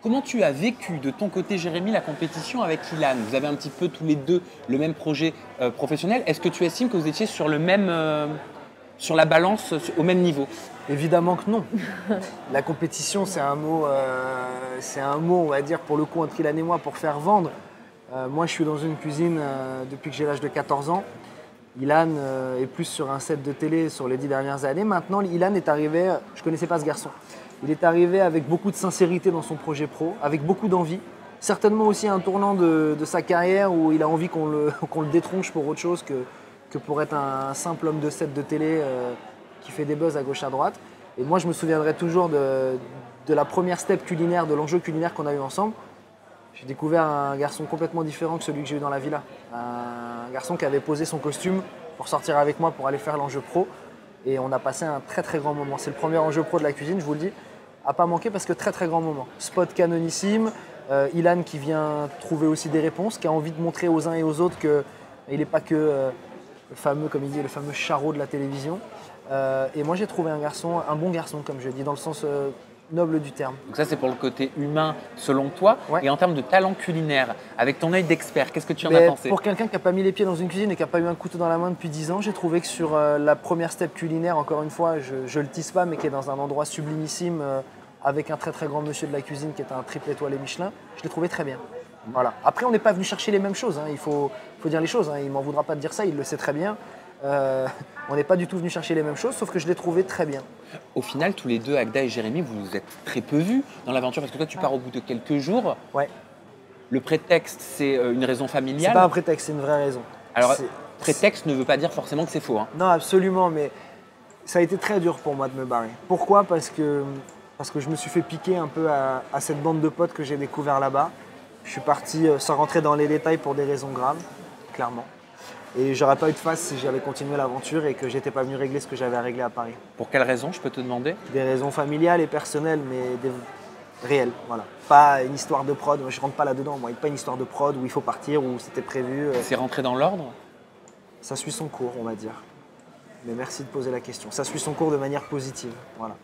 Comment tu as vécu de ton côté, Jérémy, la compétition avec Ilan? Vous avez un petit peu tous les deux le même projet professionnel. Est-ce que tu estimes que vous étiez sur le même, sur la balance, au même niveau? Évidemment que non. La compétition, c'est un mot, on va dire, pour le coup, entre Ilan et moi, pour faire vendre. Moi, je suis dans une cuisine depuis que j'ai l'âge de 14 ans. Ilan est plus sur un set de télé sur les 10 dernières années. Maintenant, Ilan est arrivé, je ne connaissais pas ce garçon. Il est arrivé avec beaucoup de sincérité dans son projet pro, avec beaucoup d'envie. Certainement aussi un tournant de sa carrière où il a envie qu'on le détronche pour autre chose que pour être un simple homme de set de télé qui fait des buzz à gauche à droite. Et moi, je me souviendrai toujours de la première step culinaire, de l'enjeu culinaire qu'on a eu ensemble. J'ai découvert un garçon complètement différent que celui que j'ai eu dans la villa. Un garçon qui avait posé son costume pour sortir avec moi pour aller faire l'enjeu pro. Et on a passé un très très grand moment. C'est le premier enjeu pro de la cuisine, je vous le dis. À pas manquer parce que très très grand moment. Spot canonissime, Ilan qui vient trouver aussi des réponses, qui a envie de montrer aux uns et aux autres qu'il n'est pas que le fameux, comme il dit, le fameux charreau de la télévision. Et moi j'ai trouvé un bon garçon, comme je dis, dans le sens noble du terme. Donc ça, c'est pour le côté humain, selon toi. Ouais. Et en termes de talent culinaire, avec ton œil d'expert, qu'est-ce que tu en as pensé? Pour quelqu'un qui n'a pas mis les pieds dans une cuisine et qui n'a pas eu un couteau dans la main depuis 10 ans, j'ai trouvé que sur la première step culinaire, encore une fois, je ne le tease pas, mais qui est dans un endroit sublimissime, avec un très très grand monsieur de la cuisine qui est un triple étoilé Michelin, je l'ai trouvé très bien. Voilà. Après, on n'est pas venu chercher les mêmes choses, hein. Il faut dire les choses, hein. Il ne m'en voudra pas de dire ça, il le sait très bien. On n'est pas du tout venu chercher les mêmes choses, sauf que je l'ai trouvé très bien. Au final, tous les deux, Agda et Jérémy, vous vous êtes très peu vus dans l'aventure parce que toi, tu pars au bout de quelques jours. Ouais. Le prétexte, c'est une raison familiale. C'est pas un prétexte, c'est une vraie raison. Alors, prétexte ne veut pas dire forcément que c'est faux. Hein. Non, absolument, mais ça a été très dur pour moi de me barrer. Pourquoi ? Parce que je me suis fait piquer un peu à cette bande de potes que j'ai découvert là-bas. Je suis parti sans rentrer dans les détails pour des raisons graves, clairement. Et j'aurais pas eu de face si j'avais continué l'aventure et que j'étais pas venu régler ce que j'avais à régler à Paris. Pour quelles raisons, je peux te demander? Des raisons familiales et personnelles, mais réelles, voilà. Pas une histoire de prod, moi je rentre pas là-dedans, moi. Pas une histoire de prod où il faut partir, où c'était prévu. C'est rentré dans l'ordre? Ça suit son cours, on va dire. Mais merci de poser la question. Ça suit son cours de manière positive, voilà.